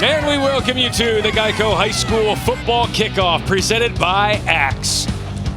And we welcome you to the Geico High School Football Kickoff presented by Axe.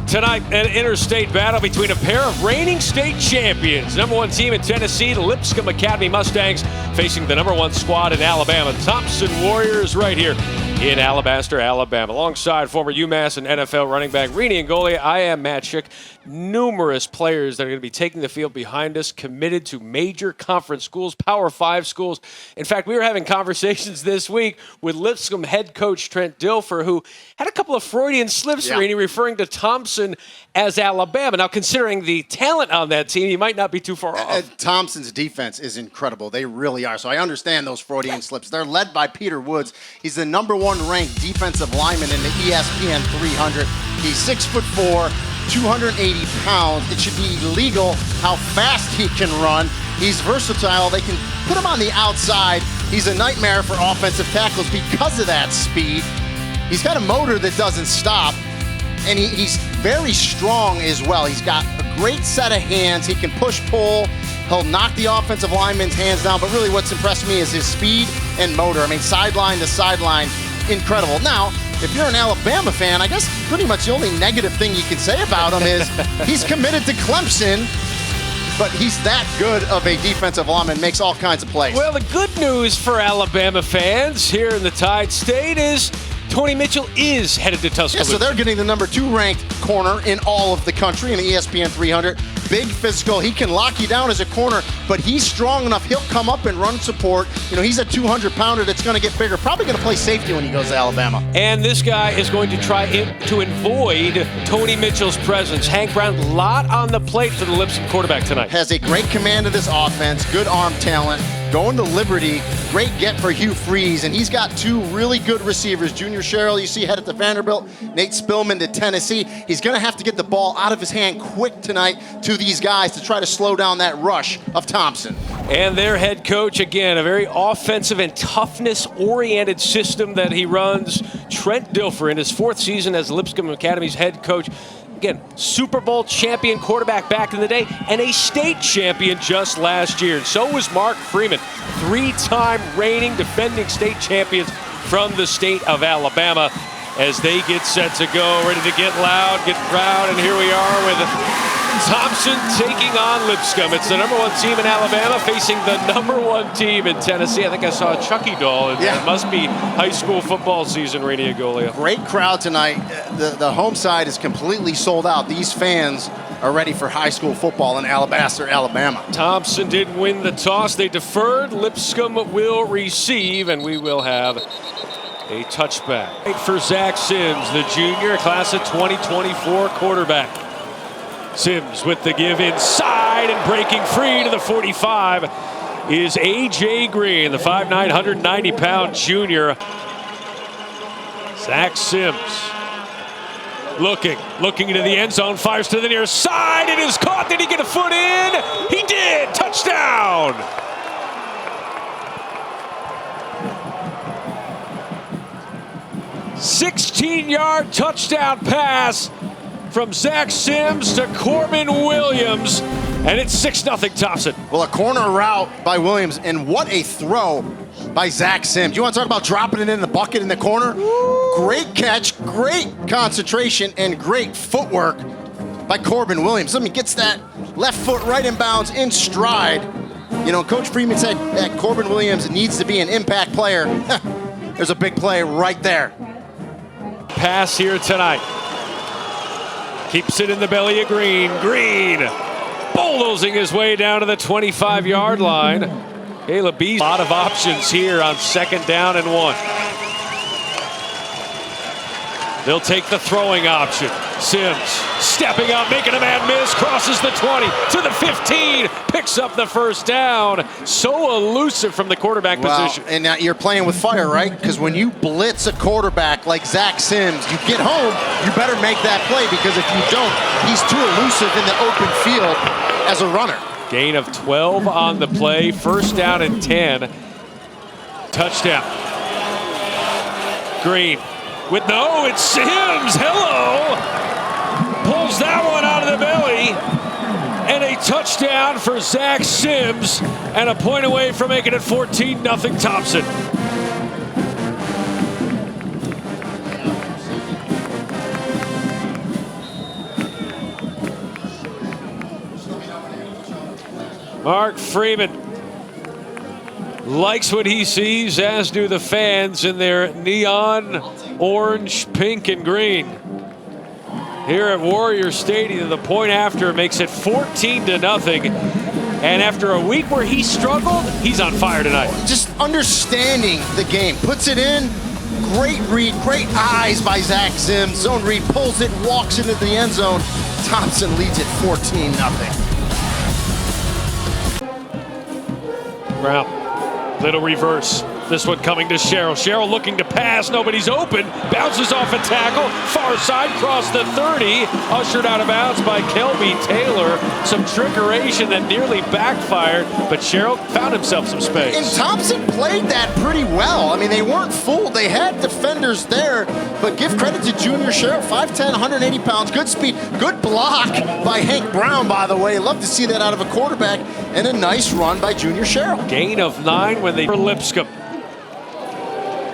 Tonight, an interstate battle between a pair of reigning state champions. Number one team in Tennessee, the Lipscomb Academy Mustangs, facing the number one squad in Alabama, Thompson Warriors, right here in Alabaster, Alabama. Alongside former UMass and NFL running back Rini Ngoli, I am Matt Schick. Numerous players that are going to be taking the field behind us, committed to major conference schools, Power 5 schools. In fact, we were having conversations this week with Lipscomb head coach Trent Dilfer, who had a couple of Freudian slips, Rini, referring to Thompson as Alabama. Now, considering the talent on that team, you might not be too far off. Thompson's defense is incredible. They really are. So I understand those Freudian slips. They're led by Peter Woods. He's the number one ranked defensive lineman in the ESPN 300. He's 6'4", 280 pounds. It should be illegal how fast he can run. He's versatile. They can put him on the outside. He's a nightmare for offensive tackles because of that speed. He's got a motor that doesn't stop, and he's very strong as well. He's got a great set of hands. He can push-pull. He'll knock the offensive lineman's hands down, but really what's impressed me is his speed and motor. I mean, sideline to sideline, incredible. Now, if you're an Alabama fan, I guess pretty much the only negative thing you can say about him is he's committed to Clemson, but he's that good of a defensive lineman, makes all kinds of plays. Well, the good news for Alabama fans here in the Tide State is Tony Mitchell is headed to Tuscaloosa. Yeah, so they're getting the number 2 ranked corner in all of the country in the ESPN 300. Big physical. He can lock you down as a corner, but he's strong enough. He'll come up and run support. You know, he's a 200-pounder that's going to get bigger. Probably going to play safety when he goes to Alabama. And this guy is going to try to avoid Tony Mitchell's presence. Hank Brown, a lot on the plate for the Lipscomb quarterback tonight. Has a great command of this offense, good arm talent. Going to Liberty, great get for Hugh Freeze, and he's got 2 really good receivers. Junior Sherrill, you see, headed to Vanderbilt. Nate Spillman to Tennessee. He's going to have to get the ball out of his hand quick tonight to these guys to try to slow down that rush of Thompson. And their head coach, again, a very offensive and toughness-oriented system that he runs. Trent Dilfer in his 4th season as Lipscomb Academy's head coach. Again, Super Bowl champion quarterback back in the day and a state champion just last year. And so was Mark Freeman, 3-time reigning defending state champions from the state of Alabama. As they get set to go, ready to get loud, get proud, and here we are with Thompson taking on Lipscomb. It's the number 1 team in Alabama facing the number 1 team in Tennessee. I think I saw a Chucky doll. It must be high school football season, Rini Ngoli. Great crowd tonight. The home side is completely sold out. These fans are ready for high school football in Alabaster, Alabama. Thompson did win the toss. They deferred. Lipscomb will receive, and we will have a touchback for Zach Sims, the junior, class of 2024 quarterback. Sims with the give inside and breaking free to the 45 is A.J. Green, the 5'9", 190-pound junior. Zach Sims looking into the end zone, fires to the near side. It is caught. Did he get a foot in? He did. Touchdown. '16-yard touchdown pass from Zach Sims to Corbin Williams, and it's 6-0 Thompson. Well, a corner route by Williams, and what a throw by Zach Sims. You want to talk about dropping it in the bucket in the corner? Woo. Great catch, great concentration, and great footwork by Corbin Williams. I mean, gets that left foot right in bounds in stride. You know, Coach Freeman said that Corbin Williams needs to be an impact player. There's a big play right there. Pass here tonight. Keeps it in the belly of Green. Green bulldozing his way down to the 25-yard line. Caleb B. A lot of options here on 2nd down and 1. They'll take the throwing option. Sims stepping up, making a man miss, crosses the 20 to the 15, picks up the 1st down. So elusive from the quarterback position. And now you're playing with fire, right? Because when you blitz a quarterback like Zach Sims, you get home, you better make that play, because if you don't, he's too elusive in the open field as a runner. Gain of 12 on the play, 1st down and 10. Touchdown. Green. It's Sims, hello! Pulls that one out of the belly, and a touchdown for Zach Sims, and a point away from making it 14-0 Thompson. Mark Freeman likes what he sees, as do the fans in their neon orange, pink, and green. Here at Warrior Stadium, the point after makes it 14-0. And after a week where he struggled, he's on fire tonight. Just understanding the game. Puts it in. Great read, great eyes by Zach Sims. Zone read, pulls it, walks into the end zone. Thompson leads it 14-0. Brown, little reverse. This one coming to Sherrill. Sherrill looking to pass, nobody's open. Bounces off a tackle, far side, cross the 30. Ushered out of bounds by Kelby Taylor. Some trickeration that nearly backfired, but Sherrill found himself some space. And Thompson played that pretty well. I mean, they weren't fooled. They had defenders there, but give credit to Junior Sherrill, 5'10", 180 pounds, good speed, good block by Hank Brown, by the way. Love to see that out of a quarterback, and a nice run by Junior Sherrill. Gain of 9 when they for Lipscomb.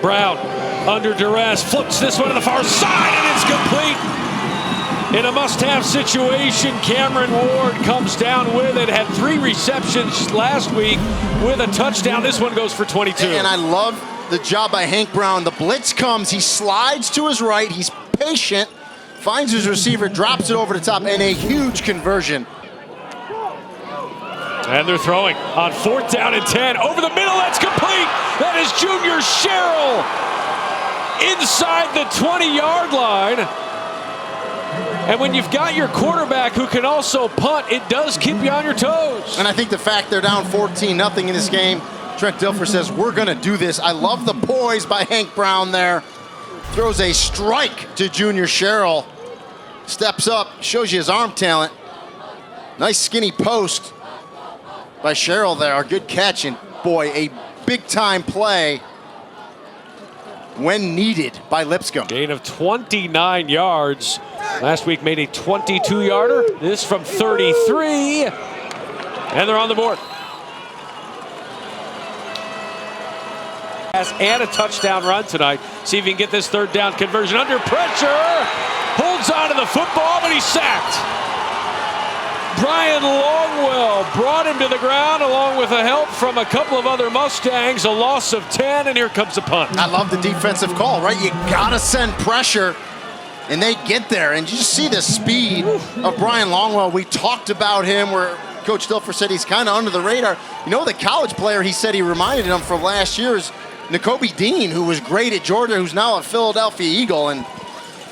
Brown, under duress, flips this one to the far side, and it's complete. In a must-have situation, Cameron Ward comes down with it. Had 3 receptions last week with a touchdown. This one goes for 22. And I love the job by Hank Brown. The blitz comes, he slides to his right, he's patient, finds his receiver, drops it over the top, and a huge conversion. And they're throwing on 4th down and 10. Over the middle, that's complete. That is Junior Sherrill inside the 20-yard line. And when you've got your quarterback who can also punt, it does keep you on your toes. And I think the fact they're down 14-0 in this game, Trent Dilfer says, we're going to do this. I love the poise by Hank Brown there. Throws a strike to Junior Sherrill. Steps up, shows you his arm talent. Nice skinny post by Sherrill there. A good catch, and boy, a big-time play when needed by Lipscomb. Gain of 29 yards. Last week made a 22-yarder. This from 33. And they're on the board. And a touchdown run tonight. See if he can get this 3rd down conversion under pressure. Holds on to the football, but he's sacked. Brian Longwell brought him to the ground along with the help from a couple of other Mustangs. A loss of 10, and here comes the punt. I love the defensive call, right? You gotta send pressure, and they get there. And you just see the speed of Brian Longwell. We talked about him where Coach Dilfer said he's kind of under the radar. You know, the college player he said he reminded him from last year is Nakobe Dean, who was great at Georgia, who's now a Philadelphia Eagle. And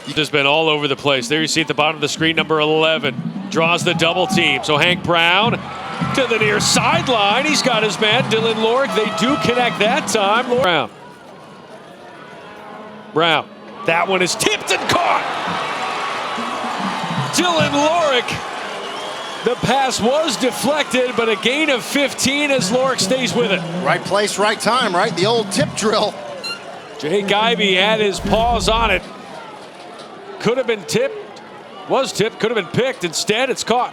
he's just been all over the place. There you see at the bottom of the screen, number 11. Draws the double team. So Hank Brown to the near sideline. He's got his man, Dylan Lorick. They do connect that time. Brown. That one is tipped and caught. Dylan Lorick. The pass was deflected, but a gain of 15 as Lorick stays with it. Right place, right time, right? The old tip drill. Jake Ivey had his paws on it. Could have been tipped. Was tipped, could have been picked. Instead, it's caught.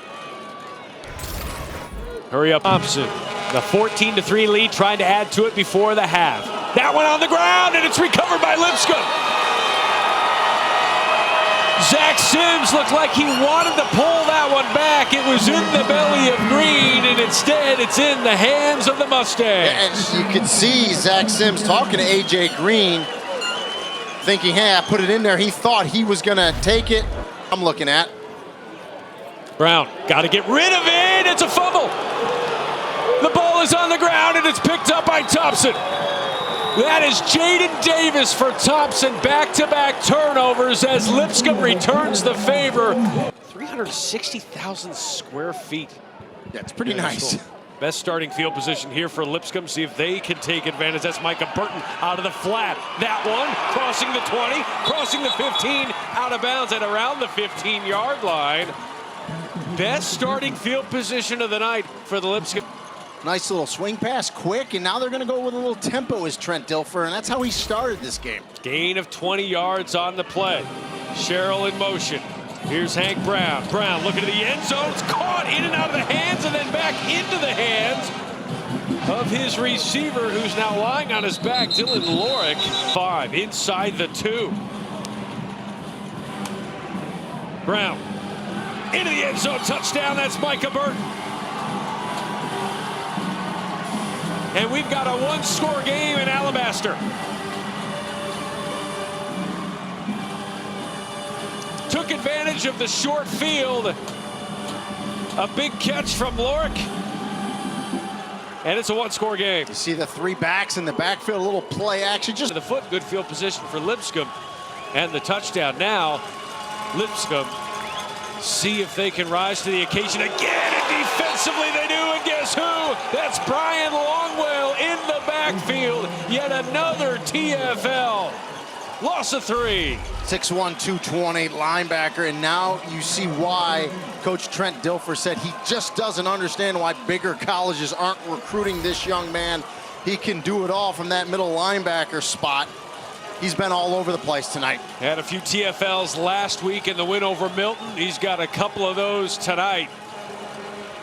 Hurry up, Thompson. The 14-3 lead, trying to add to it before the half. That one on the ground, and it's recovered by Lipscomb. Zach Sims looked like he wanted to pull that one back. It was in the belly of Green, and instead it's in the hands of the Mustangs. And you could see Zach Sims talking to A.J. Green, thinking, hey, I put it in there. He thought he was going to take it. I'm looking at. Brown, got to get rid of it. It's a fumble. The ball is on the ground, and it's picked up by Thompson. That is Jaden Davis for Thompson. Back-to-back turnovers as Lipscomb returns the favor. 360,000 square feet. That's pretty nice. Best starting field position here for Lipscomb. See if they can take advantage. That's Micah Burton out of the flat. That one crossing the 20, crossing the 15, out of bounds at around the 15-yard line. Best starting field position of the night for the Lipscomb. Nice little swing pass, quick, and now they're going to go with a little tempo as Trent Dilfer, and that's how he started this game. Gain of 20 yards on the play. Sherrill in motion. Here's Hank Brown. Brown looking to the end zone. It's caught in and out of the hands and then back into the hands of his receiver, who's now lying on his back, Dylan Lorick. 5 inside the 2. Brown into the end zone. Touchdown. That's Micah Burton. And we've got a one-score game in Alabaster. Took advantage of the short field. A big catch from Lorick. And it's a one-score game. You see the three backs in the backfield, a little play action. Just to the foot, good field position for Lipscomb. And the touchdown now. Lipscomb, see if they can rise to the occasion again. And defensively they do, and guess who? That's Brian Longwell in the backfield. Yet another TFL. Loss of 3. 6'1", 220 linebacker, and now you see why Coach Trent Dilfer said he just doesn't understand why bigger colleges aren't recruiting this young man. He can do it all from that middle linebacker spot. He's been all over the place tonight. Had a few TFLs last week in the win over Milton. He's got a couple of those tonight.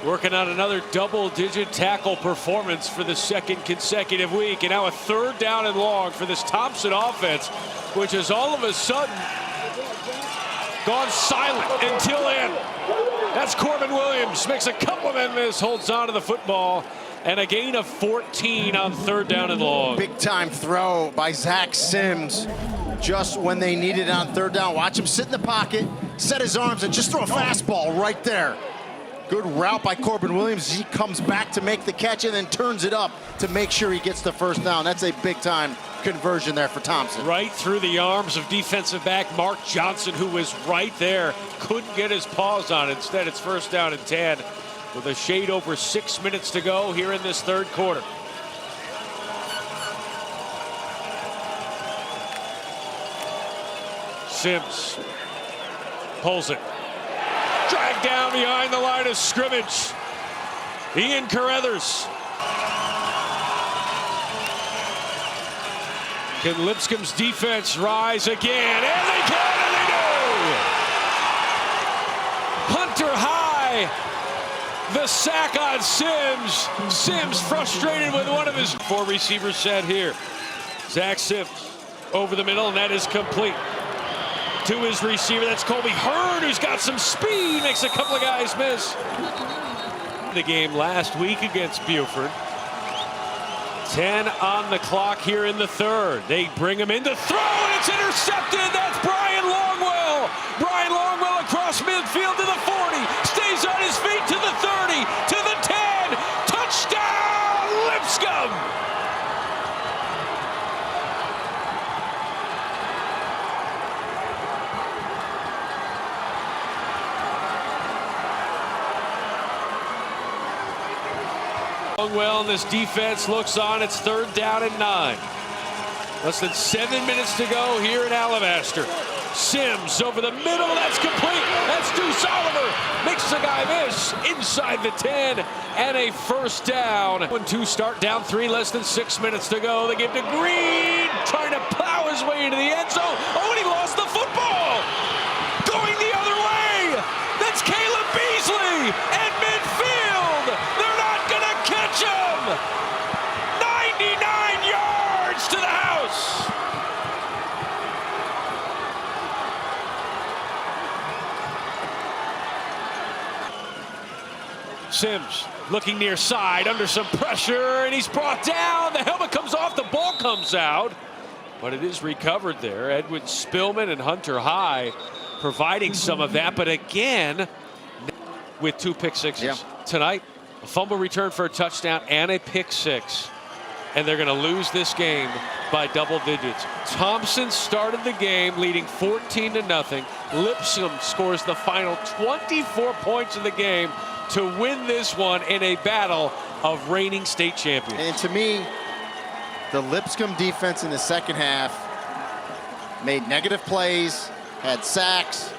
Working on another double-digit tackle performance for the second consecutive week. And now a 3rd down and long for this Thompson offense, which has all of a sudden gone silent until then. That's Corbin Williams. Makes a couple of them miss, holds on to the football. And a gain of 14 on 3rd down and long. Big-time throw by Zach Sims just when they needed it on 3rd down. Watch him sit in the pocket, set his arms, and just throw a fastball right there. Good route by Corbin Williams. He comes back to make the catch and then turns it up to make sure he gets the 1st down. That's a big-time conversion there for Thompson. Right through the arms of defensive back Mark Johnson, who was right there. Couldn't get his paws on it. Instead, it's 1st down and 10 with a shade over 6 minutes to go here in this 3rd quarter. Sims pulls it. Dragged down behind the line of scrimmage. Ian Carruthers. Can Lipscomb's defense rise again? And they can, and they do! Hunter High, the sack on Sims. Sims frustrated with one of his 4 receivers set here. Zach Sims over the middle, and that is complete to his receiver. That's Colby Hearn, who's got some speed, makes a couple of guys miss. The game last week against Buford. 10 on the clock here in the 3rd. They bring him in to throw, and it's intercepted. That's Brian Longwell. Brian Longwell across midfield to the 40. Stays on his feet to the 30, to the 10. Touchdown, Lipscomb! Longwell and this defense looks on. It's 3rd down and 9. Less than 7 minutes to go here in Alabaster. Sims over the middle. That's complete. That's Deuce Oliver. Makes a guy miss inside the 10. And a 1st down. 1-2 start, down 3, less than 6 minutes to go. They give to Green, trying to plow his way into the end zone. Oh, and he lost the football. Going the other way. That's Caleb Beasley at midfield. They're not going to catch him. 99 yards to the house. Sims looking near side, under some pressure, and he's brought down. The helmet comes off, the ball comes out, but it is recovered there. Edwin Spillman and Hunter High providing some of that, but again, with 2 pick sixes. Tonight, a fumble return for a touchdown and a pick 6. And they're going to lose this game by double digits. Thompson started the game leading 14-0. Lipscomb scores the final 24 points of the game to win this one in a battle of reigning state champions. And to me, the Lipscomb defense in the 2nd half made negative plays, had sacks,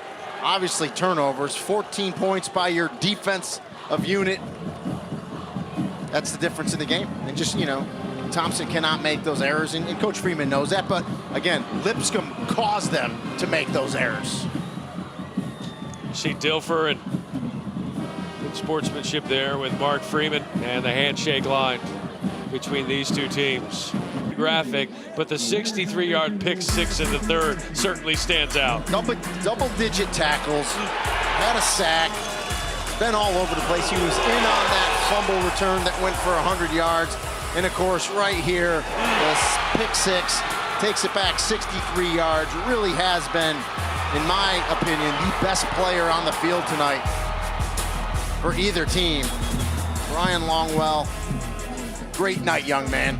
obviously turnovers, 14 points by your defense of unit. That's the difference in the game. And just, you know, Thompson cannot make those errors, and Coach Freeman knows that. But again, Lipscomb caused them to make those errors. You see Dilfer and good sportsmanship there with Mark Freeman and the handshake line between these 2 teams. Graphic, but the 63-yard pick 6 in the 3rd certainly stands out. Double-digit tackles, had a sack, been all over the place. He was in on that fumble return that went for 100 yards. And of course, right here, the pick six takes it back 63 yards. Really has been, in my opinion, the best player on the field tonight for either team. Brian Longwell, great night, young man.